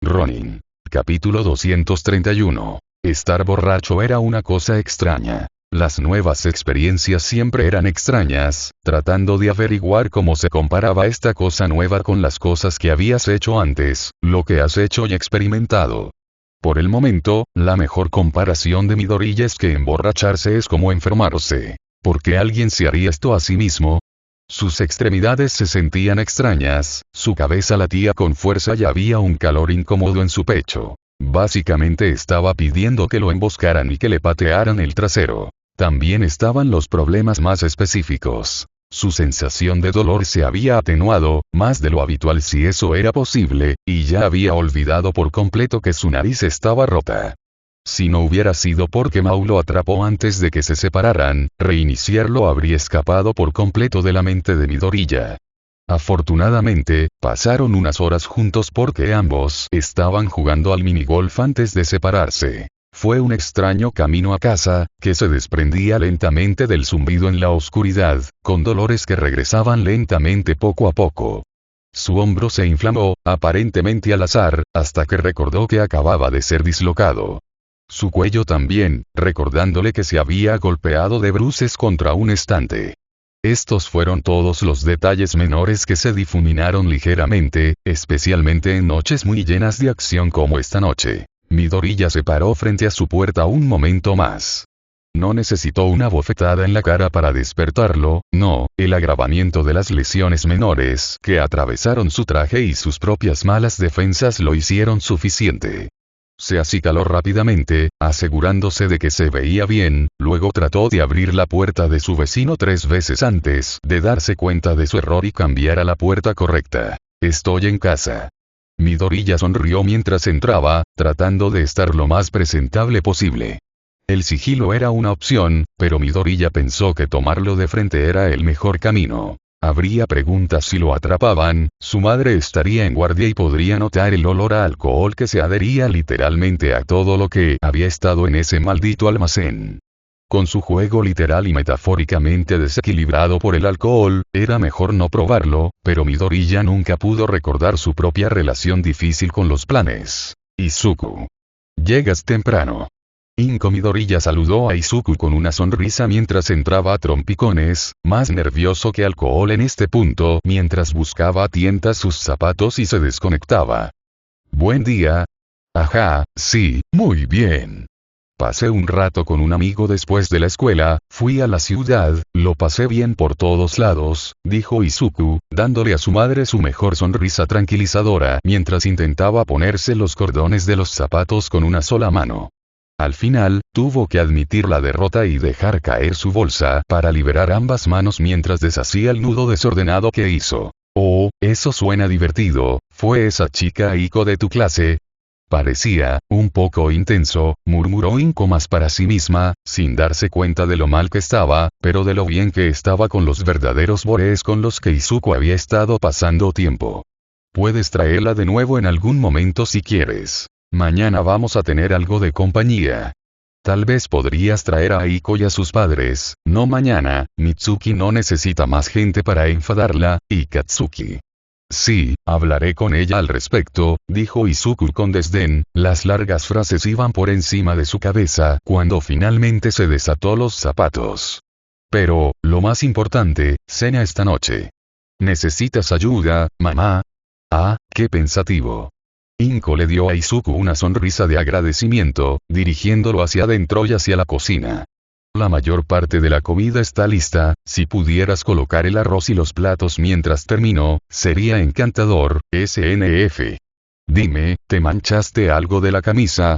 Ronin. Capítulo 231. Estar borracho era una cosa extraña. Las nuevas experiencias siempre eran extrañas, tratando de averiguar cómo se comparaba esta cosa nueva con las cosas que habías hecho antes, lo que has hecho y experimentado. Por el momento, la mejor comparación de Midoriya es que emborracharse es como enfermarse. ¿Por qué alguien se haría esto a sí mismo? Sus extremidades se sentían extrañas, su cabeza latía con fuerza y había un calor incómodo en su pecho. Básicamente estaba pidiendo que lo emboscaran y que le patearan el trasero. También estaban los problemas más específicos. Su sensación de dolor se había atenuado, más de lo habitual si eso era posible, y ya había olvidado por completo que su nariz estaba rota. Si no hubiera sido porque Mao lo atrapó antes de que se separaran, reiniciarlo habría escapado por completo de la mente de Midoriya. Afortunadamente, pasaron unas horas juntos porque ambos estaban jugando al minigolf antes de separarse. Fue un extraño camino a casa, que se desprendía lentamente del zumbido en la oscuridad, con dolores que regresaban lentamente poco a poco. Su hombro se inflamó, aparentemente al azar, hasta que recordó que acababa de ser dislocado. Su cuello también, recordándole que se había golpeado de bruces contra un estante. Estos fueron todos los detalles menores que se difuminaron ligeramente, especialmente en noches muy llenas de acción como esta noche. Midoriya se paró frente a su puerta un momento más. No necesitó una bofetada en la cara para despertarlo, no, el agravamiento de las lesiones menores que atravesaron su traje y sus propias malas defensas lo hicieron suficiente. Se acicaló rápidamente, asegurándose de que se veía bien, luego trató de abrir la puerta de su vecino 3 veces antes de darse cuenta de su error y cambiar a la puerta correcta. Estoy en casa. Midoriya sonrió mientras entraba, tratando de estar lo más presentable posible. El sigilo era una opción, pero Midoriya pensó que tomarlo de frente era el mejor camino. Habría preguntas si lo atrapaban, su madre estaría en guardia y podría notar el olor a alcohol que se adhería literalmente a todo lo que había estado en ese maldito almacén. Con su juego literal y metafóricamente desequilibrado por el alcohol, era mejor no probarlo, pero Midoriya nunca pudo recordar su propia relación difícil con los planes. Izuku. Llegas temprano. Midoriya saludó a Izuku con una sonrisa mientras entraba a trompicones, más nervioso que alcohol en este punto, mientras buscaba a tientas sus zapatos y se desconectaba. Buen día. Ajá, sí, muy bien. Pasé un rato con un amigo después de la escuela, fui a la ciudad, lo pasé bien por todos lados, dijo Izuku, dándole a su madre su mejor sonrisa tranquilizadora mientras intentaba ponerse los cordones de los zapatos con una sola mano. Al final, tuvo que admitir la derrota y dejar caer su bolsa para liberar ambas manos mientras deshacía el nudo desordenado que hizo. Oh, eso suena divertido, ¿fue esa chica Aiko de tu clase? Parecía, un poco intenso, murmuró Inko más para sí misma, sin darse cuenta de lo mal que estaba, pero de lo bien que estaba con los verdaderos borees con los que Izuku había estado pasando tiempo. Puedes traerla de nuevo en algún momento si quieres. Mañana vamos a tener algo de compañía. Tal vez podrías traer a Aiko y a sus padres, no mañana, Mitsuki no necesita más gente para enfadarla, y Katsuki. Sí, hablaré con ella al respecto, dijo Izuku con desdén, las largas frases iban por encima de su cabeza cuando finalmente se desató los zapatos. Pero, lo más importante, cena esta noche. ¿Necesitas ayuda, mamá? Ah, qué pensativo. Inko le dio a Izuku una sonrisa de agradecimiento, dirigiéndolo hacia adentro y hacia la cocina. La mayor parte de la comida está lista, si pudieras colocar el arroz y los platos mientras termino, sería encantador, SNF. Dime, ¿te manchaste algo de la camisa?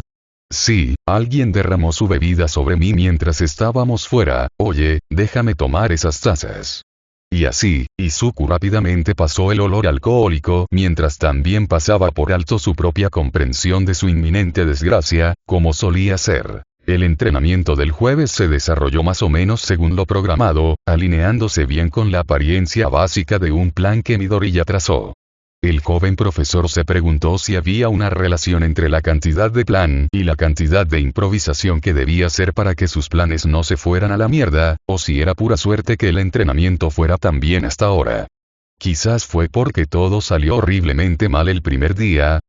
Sí, alguien derramó su bebida sobre mí mientras estábamos fuera, oye, déjame tomar esas tazas. Y así, Izuku rápidamente pasó el olor alcohólico mientras también pasaba por alto su propia comprensión de su inminente desgracia, como solía ser. El entrenamiento del jueves se desarrolló más o menos según lo programado, alineándose bien con la apariencia básica de un plan que Midoriya trazó. El joven profesor se preguntó si había una relación entre la cantidad de plan y la cantidad de improvisación que debía hacer para que sus planes no se fueran a la mierda, o si era pura suerte que el entrenamiento fuera tan bien hasta ahora. Quizás fue porque todo salió horriblemente mal el primer día.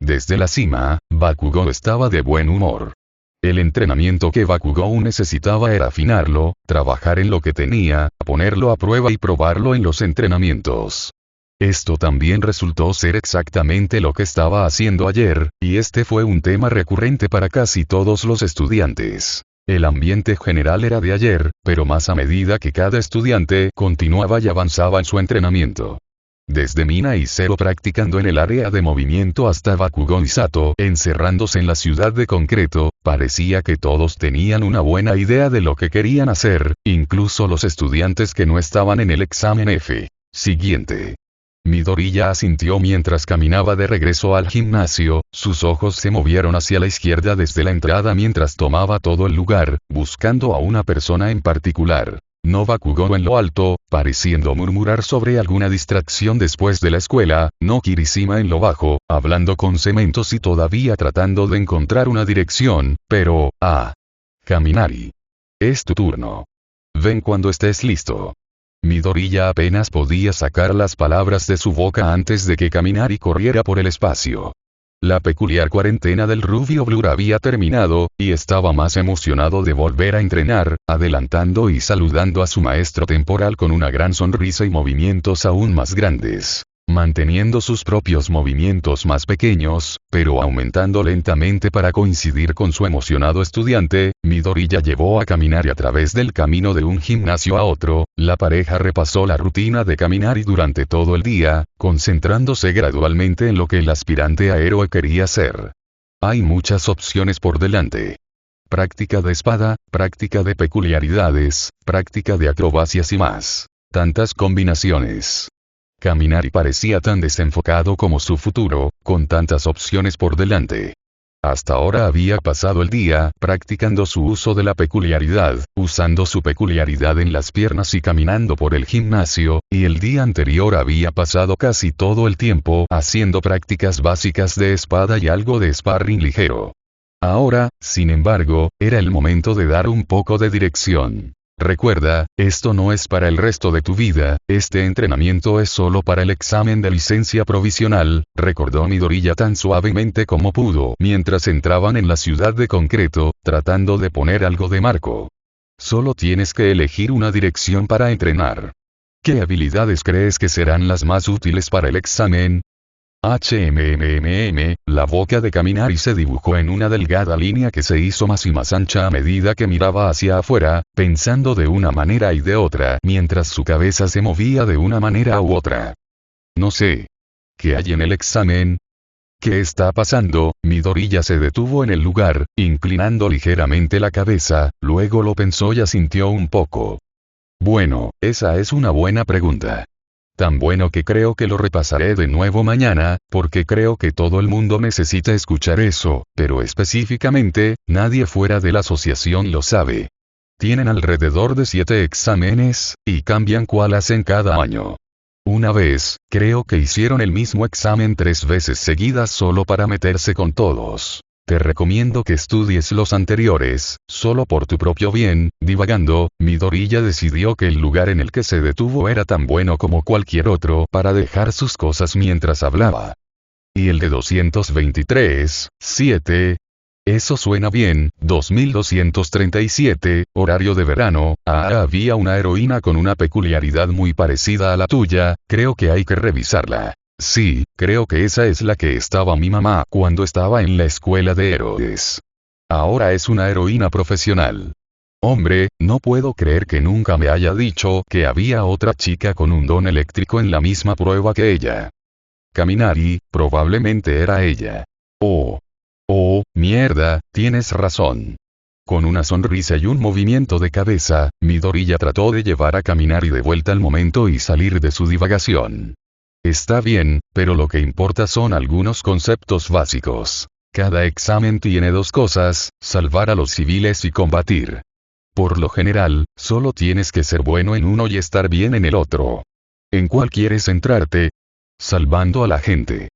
Desde la cima, Bakugou estaba de buen humor. El entrenamiento que Bakugou necesitaba era afinarlo, trabajar en lo que tenía, ponerlo a prueba y probarlo en los entrenamientos. Esto también resultó ser exactamente lo que estaba haciendo ayer, y este fue un tema recurrente para casi todos los estudiantes. El ambiente general era de ayer, pero más a medida que cada estudiante continuaba y avanzaba en su entrenamiento. Desde Mina y Zero practicando en el área de movimiento hasta Bakugou y Sato encerrándose en la ciudad de concreto, parecía que todos tenían una buena idea de lo que querían hacer, incluso los estudiantes que no estaban en el examen F. Siguiente. Midoriya asintió mientras caminaba de regreso al gimnasio, sus ojos se movieron hacia la izquierda desde la entrada mientras tomaba todo el lugar, buscando a una persona en particular. No Bakugou en lo alto, pareciendo murmurar sobre alguna distracción después de la escuela, no Kirishima en lo bajo, hablando con cementos y todavía tratando de encontrar una dirección, pero, Kaminari. Es tu turno. Ven cuando estés listo. Midoriya apenas podía sacar las palabras de su boca antes de que Kaminari corriera por el espacio. La peculiar cuarentena del rubio Blur había terminado, y estaba más emocionado de volver a entrenar, adelantando y saludando a su maestro temporal con una gran sonrisa y movimientos aún más grandes. Manteniendo sus propios movimientos más pequeños, pero aumentando lentamente para coincidir con su emocionado estudiante, Midoriya llevó a Kaminari a través del camino de un gimnasio a otro, la pareja repasó la rutina de Kaminari durante todo el día, concentrándose gradualmente en lo que el aspirante a héroe quería ser. Hay muchas opciones por delante. Práctica de espada, práctica de peculiaridades, práctica de acrobacias y más. Tantas combinaciones. Kaminari parecía tan desenfocado como su futuro, con tantas opciones por delante. Hasta ahora había pasado el día practicando su uso de la peculiaridad, usando su peculiaridad en las piernas y caminando por el gimnasio, y el día anterior había pasado casi todo el tiempo haciendo prácticas básicas de espada y algo de sparring ligero. Ahora, sin embargo, era el momento de dar un poco de dirección. Recuerda, esto no es para el resto de tu vida, este entrenamiento es solo para el examen de licencia provisional, recordó Midoriya tan suavemente como pudo mientras entraban en la ciudad de concreto, tratando de poner algo de marco. Solo tienes que elegir una dirección para entrenar. ¿Qué habilidades crees que serán las más útiles para el examen? La boca de Kaminari se dibujó en una delgada línea que se hizo más y más ancha a medida que miraba hacia afuera, pensando de una manera y de otra mientras su cabeza se movía de una manera u otra. No sé. ¿Qué hay en el examen? ¿Qué está pasando? Midoriya se detuvo en el lugar, inclinando ligeramente la cabeza, luego lo pensó y asintió un poco. Bueno, esa es una buena pregunta. Tan bueno que creo que lo repasaré de nuevo mañana, porque creo que todo el mundo necesita escuchar eso, pero específicamente, nadie fuera de la asociación lo sabe. Tienen alrededor de 7 exámenes, y cambian cuál hacen cada año. Una vez, creo que hicieron el mismo examen 3 veces seguidas solo para meterse con todos. Te recomiendo que estudies los anteriores, solo por tu propio bien. Divagando, Midoriya decidió que el lugar en el que se detuvo era tan bueno como cualquier otro para dejar sus cosas mientras hablaba. ¿Y el de 223, 7? Eso suena bien. 2237, horario de verano. Había una heroína con una peculiaridad muy parecida a la tuya, creo que hay que revisarla. Sí, creo que esa es la que estaba mi mamá cuando estaba en la escuela de héroes. Ahora es una heroína profesional. Hombre, no puedo creer que nunca me haya dicho que había otra chica con un don eléctrico en la misma prueba que ella. Kaminari, probablemente era ella. Oh, mierda, tienes razón. Con una sonrisa y un movimiento de cabeza, Midoriya trató de llevar a Kaminari de vuelta al momento y salir de su divagación. Está bien, pero lo que importa son algunos conceptos básicos. Cada examen tiene 2 cosas, salvar a los civiles y combatir. Por lo general, solo tienes que ser bueno en uno y estar bien en el otro. ¿En cuál quieres centrarte? Salvando a la gente.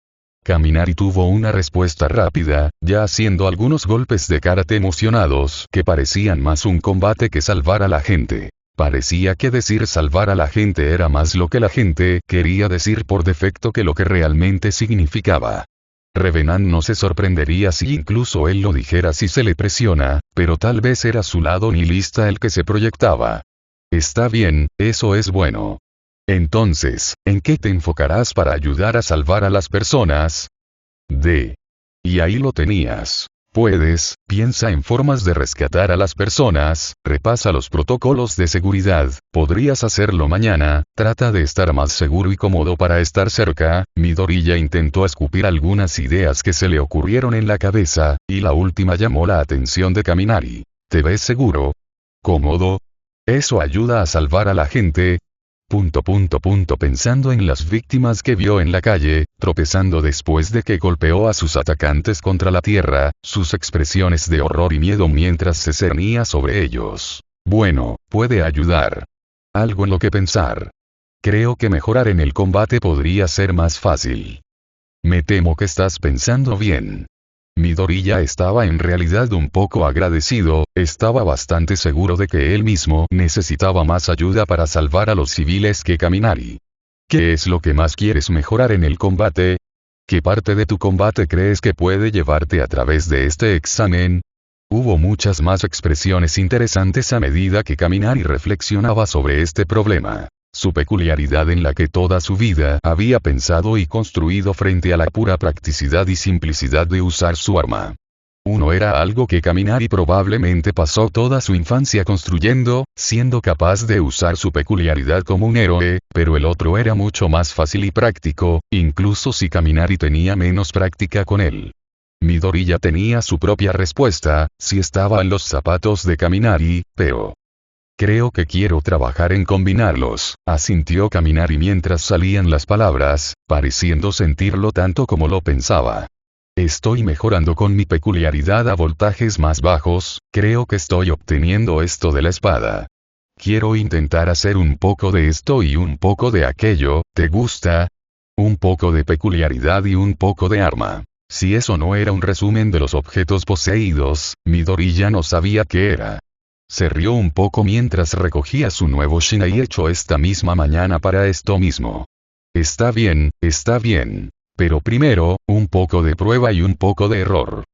Kaminari tuvo una respuesta rápida, ya haciendo algunos golpes de karate emocionados que parecían más un combate que salvar a la gente. Parecía que decir salvar a la gente era más lo que la gente quería decir por defecto que lo que realmente significaba. Revenant no se sorprendería si incluso él lo dijera si se le presiona, pero tal vez era su lado nihilista el que se proyectaba. Está bien, eso es bueno. Entonces, ¿en qué te enfocarás para ayudar a salvar a las personas? Y ahí lo tenías. Piensa en formas de rescatar a las personas, repasa los protocolos de seguridad, podrías hacerlo mañana, trata de estar más seguro y cómodo para estar cerca. Midoriya intentó escupir algunas ideas que se le ocurrieron en la cabeza, y la última llamó la atención de Kaminari. ¿Te ves seguro? ¿Cómodo? ¿Eso ayuda a salvar a la gente? Pensando en las víctimas que vio en la calle, tropezando después de que golpeó a sus atacantes contra la tierra, sus expresiones de horror y miedo mientras se cernía sobre ellos. Bueno, puede ayudar. Algo en lo que pensar. Creo que mejorar en el combate podría ser más fácil. Me temo que estás pensando bien. Midoriya estaba en realidad un poco agradecido, estaba bastante seguro de que él mismo necesitaba más ayuda para salvar a los civiles que Kaminari. ¿Qué es lo que más quieres mejorar en el combate? ¿Qué parte de tu combate crees que puede llevarte a través de este examen? Hubo muchas más expresiones interesantes a medida que Kaminari reflexionaba sobre este problema. Su peculiaridad en la que toda su vida había pensado y construido frente a la pura practicidad y simplicidad de usar su arma. Uno era algo que Kaminari probablemente pasó toda su infancia construyendo, siendo capaz de usar su peculiaridad como un héroe, pero el otro era mucho más fácil y práctico, incluso si Kaminari tenía menos práctica con él. Midoriya tenía su propia respuesta, si estaba en los zapatos de Kaminari, pero... Creo que quiero trabajar en combinarlos, asintió Kaminari mientras salían las palabras, pareciendo sentirlo tanto como lo pensaba. Estoy mejorando con mi peculiaridad a voltajes más bajos, creo que estoy obteniendo esto de la espada. Quiero intentar hacer un poco de esto y un poco de aquello, ¿te gusta? Un poco de peculiaridad y un poco de arma. Si eso no era un resumen de los objetos poseídos, Midoriya no sabía qué era. Se rió un poco mientras recogía su nuevo Shinai hecho esta misma mañana para esto mismo. Está bien, pero primero, un poco de prueba y un poco de error.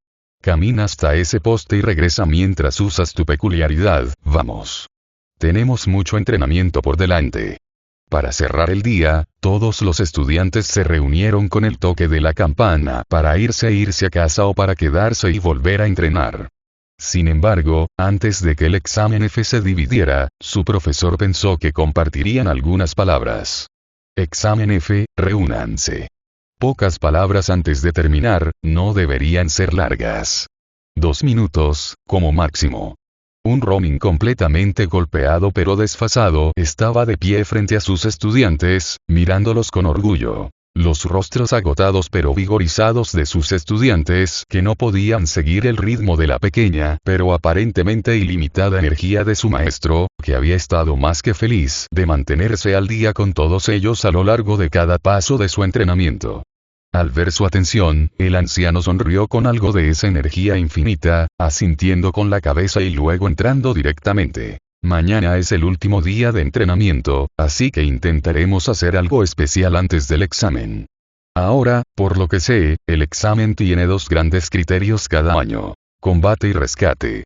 Camina hasta ese poste y regresa mientras usas tu peculiaridad, vamos. Tenemos mucho entrenamiento por delante. Para cerrar el día, todos los estudiantes se reunieron con el toque de la campana para irse a casa o para quedarse y volver a entrenar. Sin embargo, antes de que el examen F se dividiera, su profesor pensó que compartirían algunas palabras. Examen F, reúnanse. Pocas palabras antes de terminar, no deberían ser largas. 2 minutos, como máximo. Un Ronin completamente golpeado pero desfasado estaba de pie frente a sus estudiantes, mirándolos con orgullo. Los rostros agotados pero vigorizados de sus estudiantes que no podían seguir el ritmo de la pequeña pero aparentemente ilimitada energía de su maestro, que había estado más que feliz de mantenerse al día con todos ellos a lo largo de cada paso de su entrenamiento. Al ver su atención, el anciano sonrió con algo de esa energía infinita, asintiendo con la cabeza y luego entrando directamente. Mañana es el último día de entrenamiento, así que intentaremos hacer algo especial antes del examen. Ahora, por lo que sé, el examen tiene 2 grandes criterios cada año. Combate y rescate.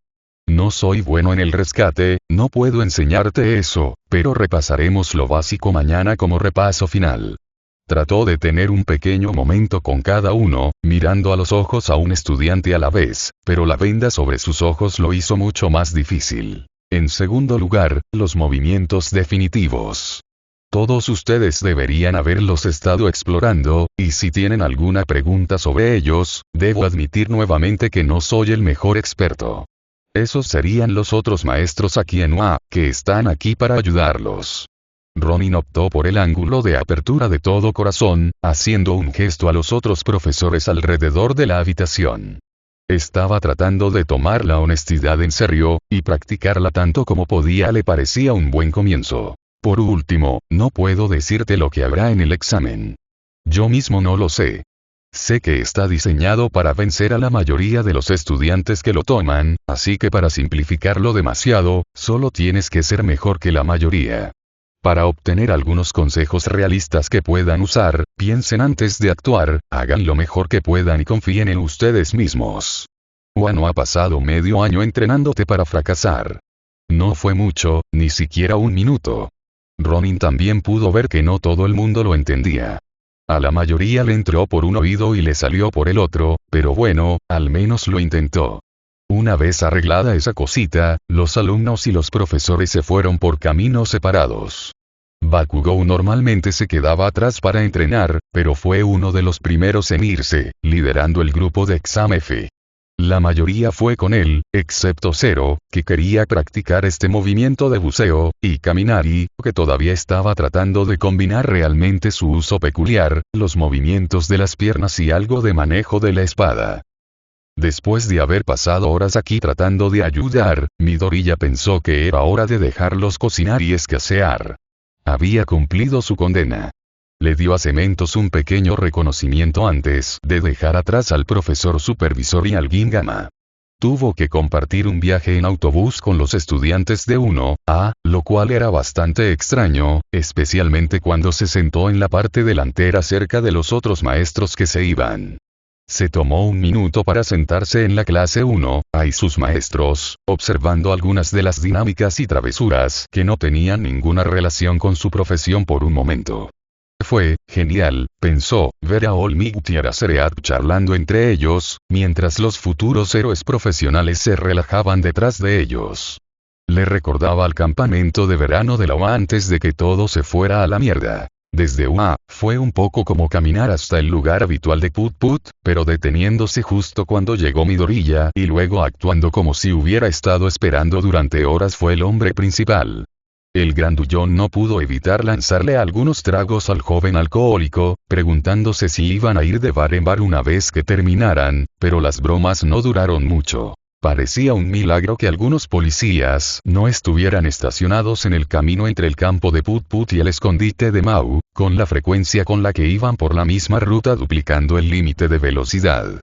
No soy bueno en el rescate, no puedo enseñarte eso, pero repasaremos lo básico mañana como repaso final. Trató de tener un pequeño momento con cada uno, mirando a los ojos a un estudiante a la vez, pero la venda sobre sus ojos lo hizo mucho más difícil. En segundo lugar, los movimientos definitivos. Todos ustedes deberían haberlos estado explorando, y si tienen alguna pregunta sobre ellos, debo admitir nuevamente que no soy el mejor experto. Esos serían los otros maestros aquí en UA, que están aquí para ayudarlos. Ronin optó por el ángulo de apertura de todo corazón, haciendo un gesto a los otros profesores alrededor de la habitación. Estaba tratando de tomar la honestidad en serio, y practicarla tanto como podía le parecía un buen comienzo. Por último, no puedo decirte lo que habrá en el examen. Yo mismo no lo sé. Sé que está diseñado para vencer a la mayoría de los estudiantes que lo toman, así que para simplificarlo demasiado, solo tienes que ser mejor que la mayoría. Para obtener algunos consejos realistas que puedan usar, Piensen antes de actuar, hagan lo mejor que puedan y confíen en ustedes mismos. Wano ha pasado medio año entrenándote para fracasar. No fue mucho, ni siquiera un minuto. Ronin también pudo ver que no todo el mundo lo entendía. A la mayoría le entró por un oído y le salió por el otro, pero bueno, al menos lo intentó. Una vez arreglada esa cosita, los alumnos y los profesores se fueron por caminos separados. Bakugou normalmente se quedaba atrás para entrenar, pero fue uno de los primeros en irse, liderando el grupo de Exam F. La mayoría fue con él, excepto Zero, que quería practicar este movimiento de buceo, y Kaminari, que todavía estaba tratando de combinar realmente su uso peculiar, los movimientos de las piernas y algo de manejo de la espada. Después de haber pasado horas aquí tratando de ayudar, Midoriya pensó que era hora de dejarlos cocinar y escasear. Había cumplido su condena. Le dio a Cementos un pequeño reconocimiento antes de dejar atrás al profesor supervisor y al Gingama. Tuvo que compartir un viaje en autobús con los estudiantes de 1A, lo cual era bastante extraño, especialmente cuando se sentó en la parte delantera cerca de los otros maestros que se iban. Se tomó un minuto para sentarse en la clase 1A y sus maestros, observando algunas de las dinámicas y travesuras que no tenían ninguna relación con su profesión por un momento. Fue genial, pensó, ver a All Might y a Araceread charlando entre ellos, mientras los futuros héroes profesionales se relajaban detrás de ellos. Le recordaba al campamento de verano de la UA antes de que todo se fuera a la mierda. Desde UA, fue un poco como caminar hasta el lugar habitual de Put Put, pero deteniéndose justo cuando llegó Midoriya y luego actuando como si hubiera estado esperando durante horas fue el hombre principal. El grandullón no pudo evitar lanzarle algunos tragos al joven alcohólico, preguntándose si iban a ir de bar en bar una vez que terminaran, pero las bromas no duraron mucho. Parecía un milagro que algunos policías no estuvieran estacionados en el camino entre el campo de Put Put y el escondite de Mau, con la frecuencia con la que iban por la misma ruta duplicando el límite de velocidad.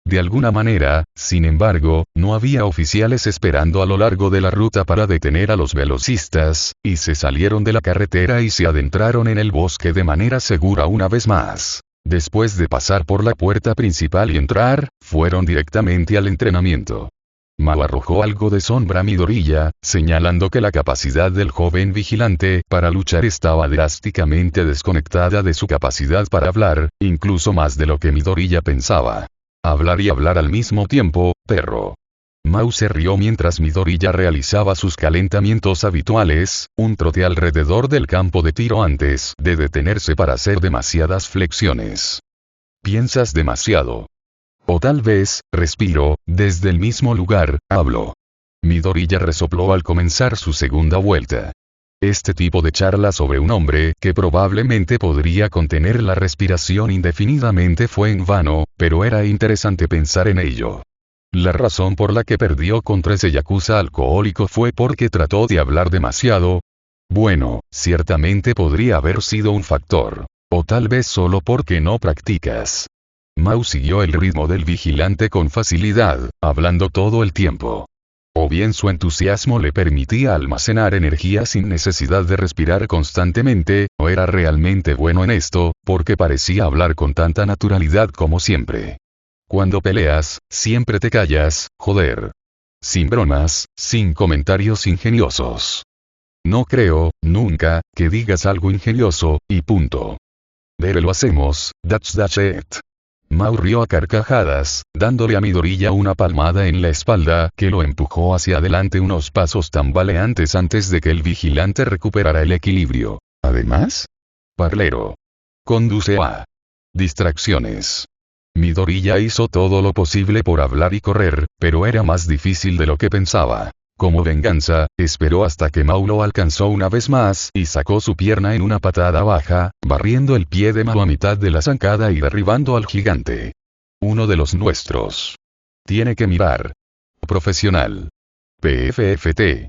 De alguna manera, sin embargo, no había oficiales esperando a lo largo de la ruta para detener a los velocistas, y se salieron de la carretera y se adentraron en el bosque de manera segura una vez más. Después de pasar por la puerta principal y entrar, fueron directamente al entrenamiento. Mao arrojó algo de sombra a Midoriya, señalando que la capacidad del joven vigilante para luchar estaba drásticamente desconectada de su capacidad para hablar, incluso más de lo que Midoriya pensaba. Hablar y hablar al mismo tiempo, perro. Mao se rió mientras Midoriya realizaba sus calentamientos habituales, un trote alrededor del campo de tiro antes de detenerse para hacer demasiadas flexiones. Piensas demasiado. O tal vez, respiró, desde el mismo lugar, habló. Midoriya resopló al comenzar su segunda vuelta. Este tipo de charla sobre un hombre que probablemente podría contener la respiración indefinidamente fue en vano, pero era interesante pensar en ello. La razón por la que perdió contra ese yakuza alcohólico fue porque trató de hablar demasiado. Bueno, ciertamente podría haber sido un factor. O tal vez solo porque no practicas. Mao siguió el ritmo del vigilante con facilidad, hablando todo el tiempo. O bien su entusiasmo le permitía almacenar energía sin necesidad de respirar constantemente, o era realmente bueno en esto, porque parecía hablar con tanta naturalidad como siempre. Cuando peleas, siempre te callas, joder. Sin bromas, sin comentarios ingeniosos. No creo, nunca, que digas algo ingenioso, y punto. Pero lo hacemos, that's it. Mao rió a carcajadas, dándole a Midoriya una palmada en la espalda que lo empujó hacia adelante unos pasos tambaleantes antes de que el vigilante recuperara el equilibrio. Además, parlero. Conduce a distracciones. Midoriya hizo todo lo posible por hablar y correr, pero era más difícil de lo que pensaba. Como venganza, esperó hasta que Mao lo alcanzó una vez más y sacó su pierna en una patada baja, barriendo el pie de Mao a mitad de la zancada y derribando al gigante. Uno de los nuestros. Tiene que mirar. Profesional. PFFT.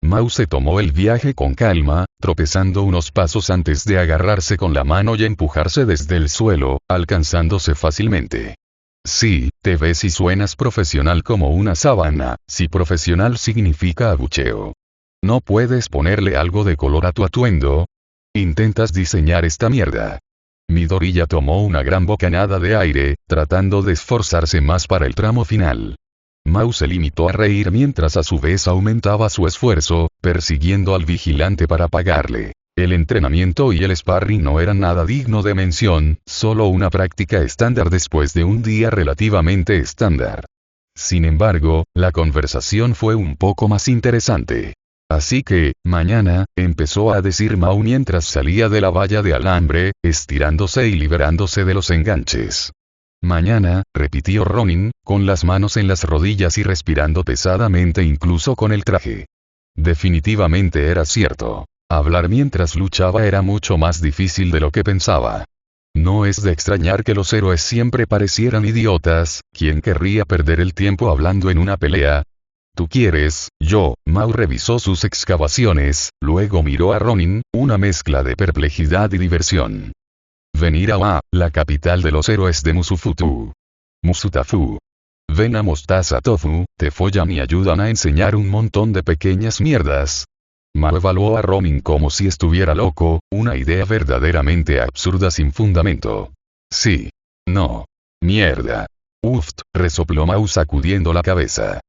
Mao se tomó el viaje con calma, tropezando unos pasos antes de agarrarse con la mano y empujarse desde el suelo, alcanzándose fácilmente. Sí, te ves y suenas profesional como una sábana, si profesional significa abucheo. ¿No puedes ponerle algo de color a tu atuendo? Intentas diseñar esta mierda. Midoriya tomó una gran bocanada de aire, tratando de esforzarse más para el tramo final. Mao se limitó a reír mientras a su vez aumentaba su esfuerzo, persiguiendo al vigilante para pagarle. El entrenamiento y el sparring no eran nada digno de mención, solo una práctica estándar después de un día relativamente estándar. Sin embargo, la conversación fue un poco más interesante. Así que, mañana, empezó a decir Mao mientras salía de la valla de alambre, estirándose y liberándose de los enganches. Mañana, repitió Ronin, con las manos en las rodillas y respirando pesadamente incluso con el traje. Definitivamente era cierto. Hablar mientras luchaba era mucho más difícil de lo que pensaba. No es de extrañar que los héroes siempre parecieran idiotas, ¿quién querría perder el tiempo hablando en una pelea? ¿Tú quieres? Yo. Mao revisó sus excavaciones, luego miró a Ronin, una mezcla de perplejidad y diversión. Venir a Wa, la capital de los héroes de Musutafu. Ven a Mostaza Tofu, te follan y ayudan a enseñar un montón de pequeñas mierdas. Mao evaluó a Ronin como si estuviera loco, una idea verdaderamente absurda sin fundamento. Sí. No. Mierda. Uft, resopló Mao sacudiendo la cabeza.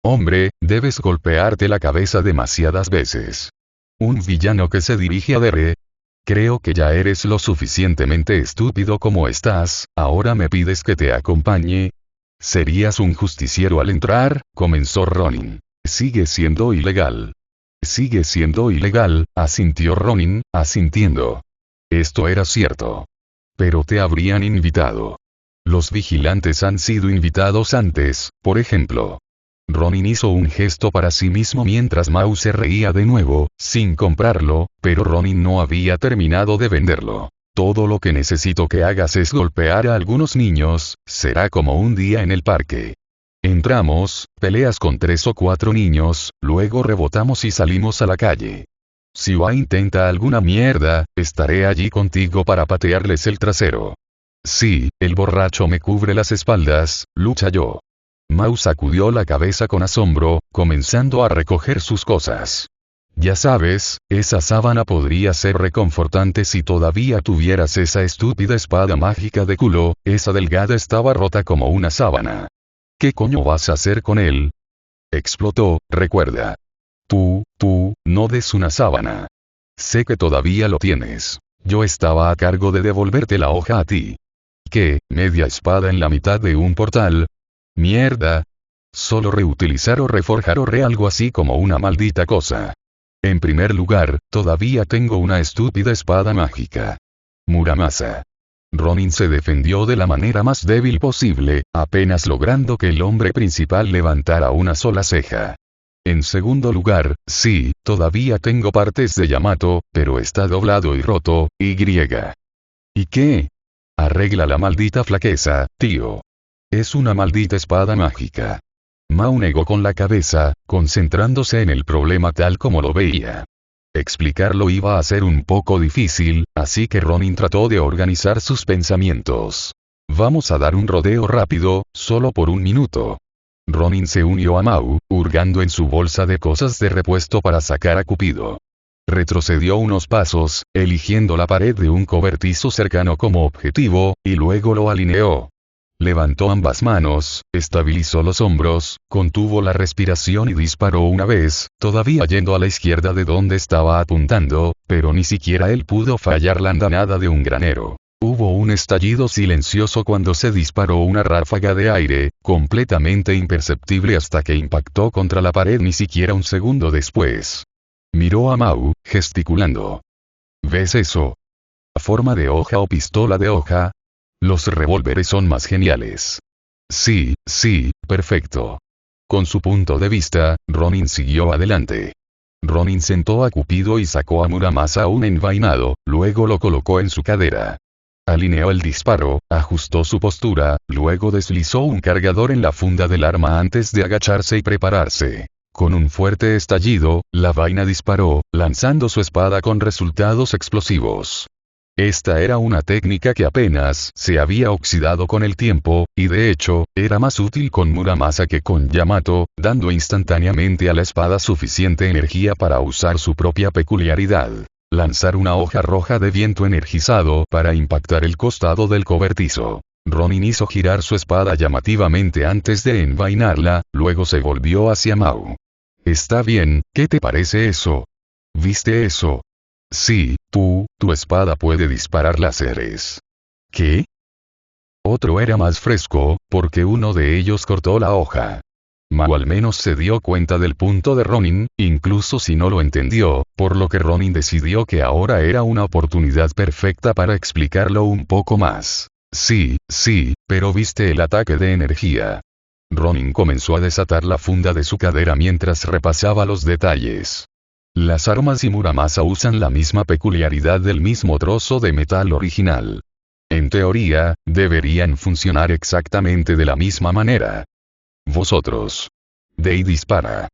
Hombre, debes golpearte la cabeza demasiadas veces. Un villano que se dirige a Dere. Creo que ya eres lo suficientemente estúpido como estás, ahora me pides que te acompañe. ¿Serías un justiciero al entrar? Comenzó Ronin. Sigue siendo ilegal. Sigue siendo ilegal, asintió Ronin, asintiendo. Esto era cierto. Pero te habrían invitado. Los vigilantes han sido invitados antes, por ejemplo. Ronin hizo un gesto para sí mismo mientras Mao se reía de nuevo, sin comprarlo, pero Ronin no había terminado de venderlo. Todo lo que necesito que hagas es golpear a algunos niños, será como un día en el parque. Entramos, peleas con 3 o 4 niños, luego rebotamos y salimos a la calle. Si Wa intenta alguna mierda, estaré allí contigo para patearles el trasero. Sí, el borracho me cubre las espaldas, lucha yo. Mao sacudió la cabeza con asombro, comenzando a recoger sus cosas. Ya sabes, esa sábana podría ser reconfortante si todavía tuvieras esa estúpida espada mágica de culo, esa delgada estaba rota como una sábana. ¿Qué coño vas a hacer con él? Explotó, recuerda. Tú, no des una sábana. Sé que todavía lo tienes. Yo estaba a cargo de devolverte la hoja a ti. ¿Qué, media espada en la mitad de un portal? Mierda. Solo reutilizar o reforjar o algo así como una maldita cosa. En primer lugar, todavía tengo una estúpida espada mágica. Muramasa. Ronin se defendió de la manera más débil posible, apenas logrando que el hombre principal levantara una sola ceja. En segundo lugar, sí, todavía tengo partes de Yamato, pero está doblado y roto, ¿Y qué? Arregla la maldita flaqueza, tío. Es una maldita espada mágica. Mao negó con la cabeza, concentrándose en el problema tal como lo veía. Explicarlo iba a ser un poco difícil, así que Ronin trató de organizar sus pensamientos. Vamos a dar un rodeo rápido, solo por un minuto. Ronin se unió a Mao, hurgando en su bolsa de cosas de repuesto para sacar a Cupido. Retrocedió unos pasos, eligiendo la pared de un cobertizo cercano como objetivo, y luego lo alineó. Levantó ambas manos, estabilizó los hombros, contuvo la respiración y disparó una vez, todavía yendo a la izquierda de donde estaba apuntando, pero ni siquiera él pudo fallar la andanada de un granero. Hubo un estallido silencioso cuando se disparó una ráfaga de aire, completamente imperceptible hasta que impactó contra la pared ni siquiera un segundo después. Miró a Mao, gesticulando. ¿Ves eso? ¿Forma de hoja o pistola de hoja? Los revólveres son más geniales. Sí, perfecto. Con su punto de vista, Ronin siguió adelante. Ronin sentó a Cupido y sacó a Muramasa aún envainado, luego lo colocó en su cadera. Alineó el disparo, ajustó su postura, luego deslizó un cargador en la funda del arma antes de agacharse y prepararse. Con un fuerte estallido, la vaina disparó, lanzando su espada con resultados explosivos. Esta era una técnica que apenas se había oxidado con el tiempo, y de hecho, era más útil con Muramasa que con Yamato, dando instantáneamente a la espada suficiente energía para usar su propia peculiaridad. lanzar una hoja roja de viento energizado para impactar el costado del cobertizo. Ronin hizo girar su espada llamativamente antes de envainarla, luego se volvió hacia Mao. Está bien, ¿qué te parece eso? ¿Viste eso? Sí, tu espada puede disparar láseres. ¿Qué? Otro era más fresco, porque uno de ellos cortó la hoja. Mao al menos se dio cuenta del punto de Ronin, incluso si no lo entendió, por lo que Ronin decidió que ahora era una oportunidad perfecta para explicarlo un poco más. Sí, pero viste el ataque de energía. Ronin comenzó a desatar la funda de su cadera mientras repasaba los detalles. Las armas y Muramasa usan la misma peculiaridad del mismo trozo de metal original. En teoría, deberían funcionar exactamente de la misma manera. Vosotros. Dei dispara.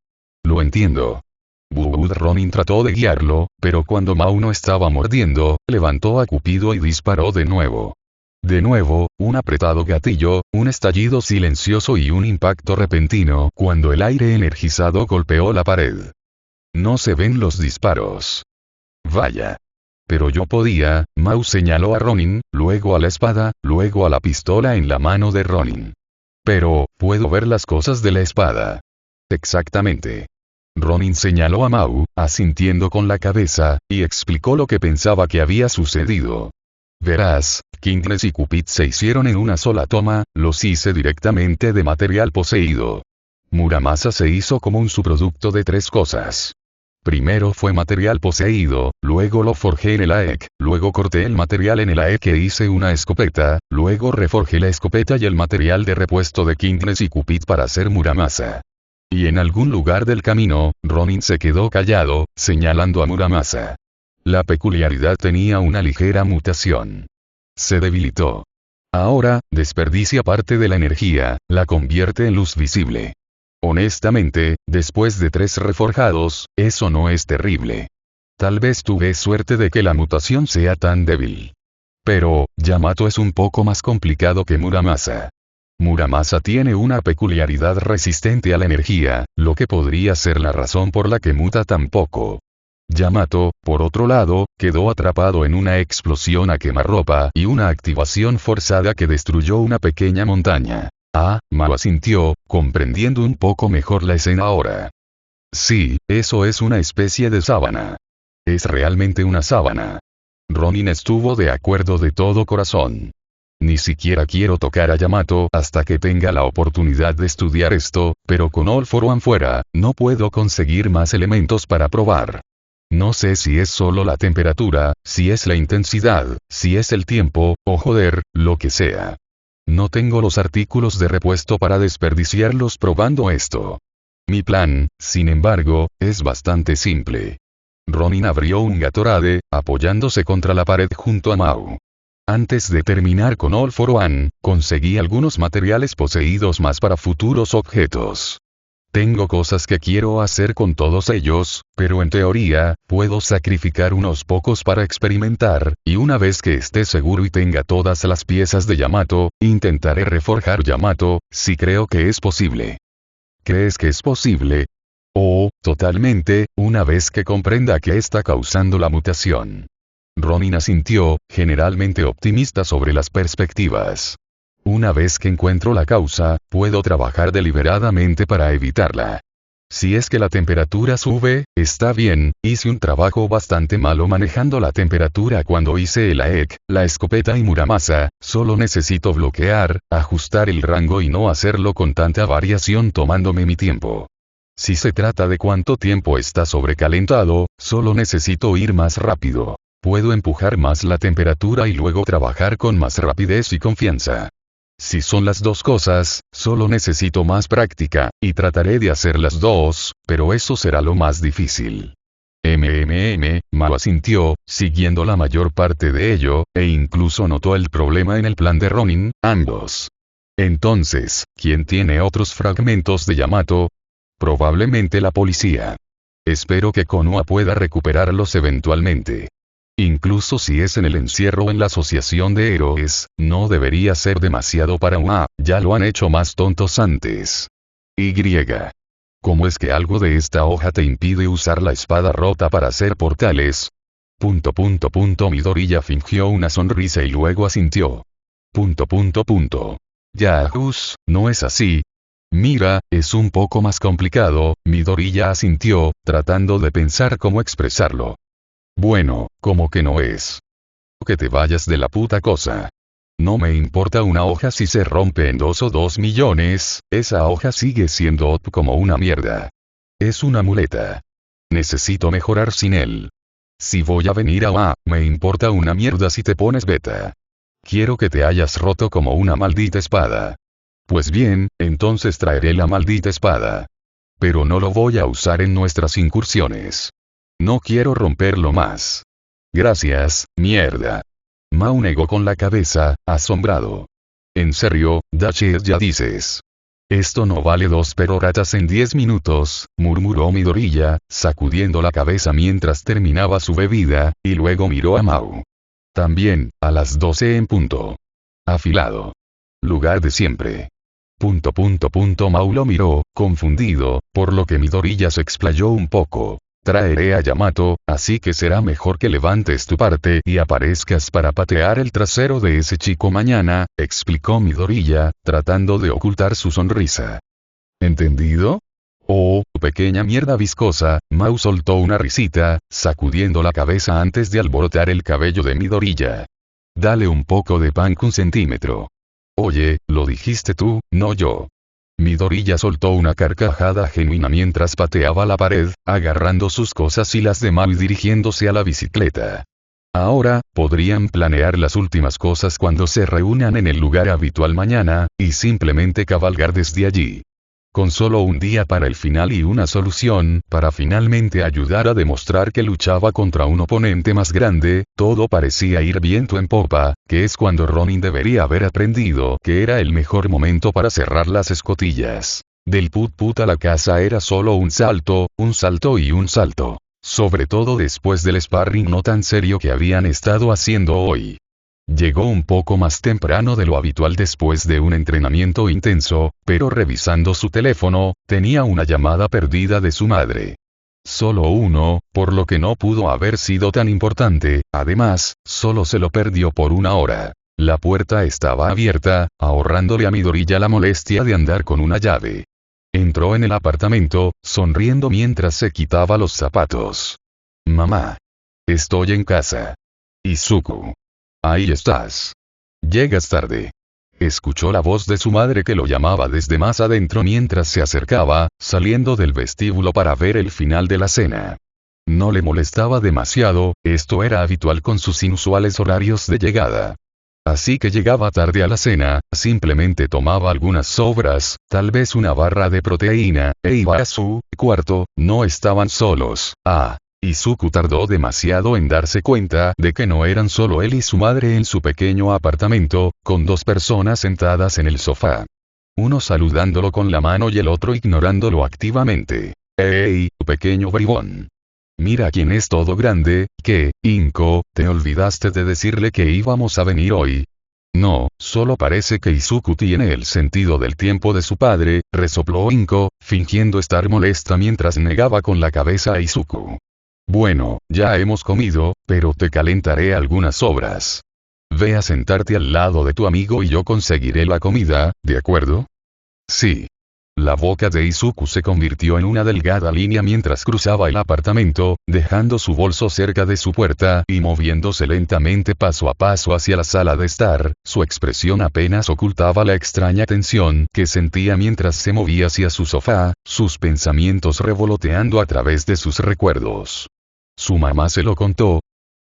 Lo entiendo. Ronin trató de guiarlo, pero cuando Mao no estaba mordiendo, levantó a Cupido y disparó de nuevo. De nuevo, un apretado gatillo, un estallido silencioso y un impacto repentino cuando el aire energizado golpeó la pared. No se ven los disparos. Vaya. Pero yo podía, Mao señaló a Ronin, luego a la espada, luego a la pistola en la mano de Ronin. Pero, puedo ver las cosas de la espada. Exactamente. Ronin señaló a Mao, asintiendo con la cabeza, y explicó lo que pensaba que había sucedido. Verás, Kingnes y Cupid se hicieron en una sola toma, los hice directamente de material poseído. Muramasa se hizo como un subproducto de 3 cosas. Primero fue material poseído, luego lo forjé en el AEK, luego corté el material en el AEK e hice una escopeta, luego reforjé la escopeta y el material de repuesto de Kingnes y Cupid para hacer Muramasa. Y en algún lugar del camino, Ronin se quedó callado, señalando a Muramasa. La peculiaridad tenía una ligera mutación. Se debilitó. Ahora, desperdicia parte de la energía, la convierte en luz visible. Honestamente, después de 3 reforjados, eso no es terrible. Tal vez tuve suerte de que la mutación sea tan débil. Pero, Yamato es un poco más complicado que Muramasa. Muramasa tiene una peculiaridad resistente a la energía, lo que podría ser la razón por la que muta tan poco. Yamato, por otro lado, quedó atrapado en una explosión a quemarropa y una activación forzada que destruyó una pequeña montaña. Mao asintió, comprendiendo un poco mejor la escena ahora. Sí, eso es una especie de sábana. Es realmente una sábana. Ronin estuvo de acuerdo de todo corazón. Ni siquiera quiero tocar a Yamato hasta que tenga la oportunidad de estudiar esto, pero con All for One fuera, no puedo conseguir más elementos para probar. No sé si es solo la temperatura, si es la intensidad, si es el tiempo, o joder, lo que sea. No tengo los artículos de repuesto para desperdiciarlos probando esto. Mi plan, sin embargo, es bastante simple. Ronin abrió un Gatorade, apoyándose contra la pared junto a Mao. Antes de terminar con All for One, conseguí algunos materiales poseídos más para futuros objetos. Tengo cosas que quiero hacer con todos ellos, pero en teoría, puedo sacrificar unos pocos para experimentar, y una vez que esté seguro y tenga todas las piezas de Yamato, intentaré reforjar Yamato, si creo que es posible. ¿Crees que es posible? Oh, totalmente, una vez que comprenda qué está causando la mutación. Ronin asintió, generalmente optimista sobre las perspectivas. Una vez que encuentro la causa, puedo trabajar deliberadamente para evitarla. Si es que la temperatura sube, está bien, hice un trabajo bastante malo manejando la temperatura cuando hice el AEK, la escopeta y Muramasa, solo necesito bloquear, ajustar el rango y no hacerlo con tanta variación tomándome mi tiempo. Si se trata de cuánto tiempo está sobrecalentado, solo necesito ir más rápido. Puedo empujar más la temperatura y luego trabajar con más rapidez y confianza. Si son las 2 cosas, solo necesito más práctica, y trataré de hacer las 2, pero eso será lo más difícil. Mao asintió, siguiendo la mayor parte de ello, e incluso notó el problema en el plan de Ronin, ambos. Entonces, ¿quién tiene otros fragmentos de Yamato? Probablemente la policía. Espero que Konoha pueda recuperarlos eventualmente. Incluso si es en el encierro en la asociación de héroes, no debería ser demasiado para ya lo han hecho más tontos antes. ¿Cómo es que algo de esta hoja te impide usar la espada rota para hacer portales? Midoriya fingió una sonrisa y luego asintió. Yahoo, ¿no es así? Mira, es un poco más complicado, Midoriya asintió, tratando de pensar cómo expresarlo. Bueno, como que no es. Que te vayas de la puta cosa. No me importa una hoja si se rompe en 2 o 2 millones, esa hoja sigue siendo OP como una mierda. Es una muleta. Necesito mejorar sin él. Si voy a venir a me importa una mierda si te pones beta. Quiero que te hayas roto como una maldita espada. Pues bien, entonces traeré la maldita espada. Pero no lo voy a usar en nuestras incursiones. No quiero romperlo más. Gracias, mierda. Mao negó con la cabeza, asombrado. ¿En serio, Dachie ya dices? Esto no vale 2 peroratas en 10 minutos, murmuró Midoriya, sacudiendo la cabeza mientras terminaba su bebida, y luego miró a Mao. También, a las 12 en punto. Afilado. Lugar de siempre. Mao lo miró, confundido, por lo que Midoriya se explayó un poco. Traeré a Yamato, así que será mejor que levantes tu parte y aparezcas para patear el trasero de ese chico mañana, explicó Midoriya, tratando de ocultar su sonrisa. ¿Entendido? Oh, pequeña mierda viscosa, Mao soltó una risita, sacudiendo la cabeza antes de alborotar el cabello de Midoriya. Dale un poco de pan con centímetro. Oye, lo dijiste tú, no yo. Midoriya soltó una carcajada genuina mientras pateaba la pared, agarrando sus cosas y las de Mao y dirigiéndose a la bicicleta. Ahora, podrían planear las últimas cosas cuando se reúnan en el lugar habitual mañana, y simplemente cabalgar desde allí. Con solo un día para el final y una solución, para finalmente ayudar a demostrar que luchaba contra un oponente más grande, todo parecía ir viento en popa, que es cuando Ronin debería haber aprendido que era el mejor momento para cerrar las escotillas. Del put a la casa era solo un salto y un salto. Sobre todo después del sparring no tan serio que habían estado haciendo hoy. Llegó un poco más temprano de lo habitual después de un entrenamiento intenso, pero revisando su teléfono, tenía una llamada perdida de su madre. Solo uno, por lo que no pudo haber sido tan importante, además, solo se lo perdió por 1 hora. La puerta estaba abierta, ahorrándole a Midoriya la molestia de andar con una llave. Entró en el apartamento, sonriendo mientras se quitaba los zapatos. Mamá. Estoy en casa. Izuku. Ahí estás. Llegas tarde. Escuchó la voz de su madre que lo llamaba desde más adentro mientras se acercaba, saliendo del vestíbulo para ver el final de la cena. No le molestaba demasiado, esto era habitual con sus inusuales horarios de llegada. Así que llegaba tarde a la cena, simplemente tomaba algunas sobras, tal vez una barra de proteína, e iba a su cuarto. No estaban solos. Izuku tardó demasiado en darse cuenta de que no eran solo él y su madre en su pequeño apartamento, con 2 personas sentadas en el sofá. Uno saludándolo con la mano y el otro ignorándolo activamente. ¡Ey, pequeño bribón! Mira quién es todo grande, ¿qué, Inko, te olvidaste de decirle que íbamos a venir hoy? No, solo parece que Izuku tiene el sentido del tiempo de su padre, resopló Inko, fingiendo estar molesta mientras negaba con la cabeza a Izuku. Bueno, ya hemos comido, pero te calentaré algunas sobras. Ve a sentarte al lado de tu amigo y yo conseguiré la comida, ¿de acuerdo? Sí. La boca de Izuku se convirtió en una delgada línea mientras cruzaba el apartamento, dejando su bolso cerca de su puerta y moviéndose lentamente paso a paso hacia la sala de estar. Su expresión apenas ocultaba la extraña tensión que sentía mientras se movía hacia su sofá, sus pensamientos revoloteando a través de sus recuerdos. Su mamá se lo contó.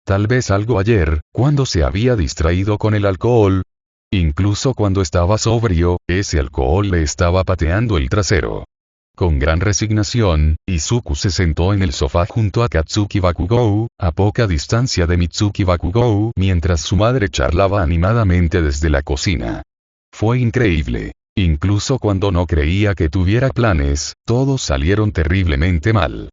Tal vez algo ayer, cuando se había distraído con el alcohol. Incluso cuando estaba sobrio, ese alcohol le estaba pateando el trasero. Con gran resignación, Izuku se sentó en el sofá junto a Katsuki Bakugou, a poca distancia de Mitsuki Bakugou, mientras su madre charlaba animadamente desde la cocina. Fue increíble. Incluso cuando no creía que tuviera planes, todos salieron terriblemente mal.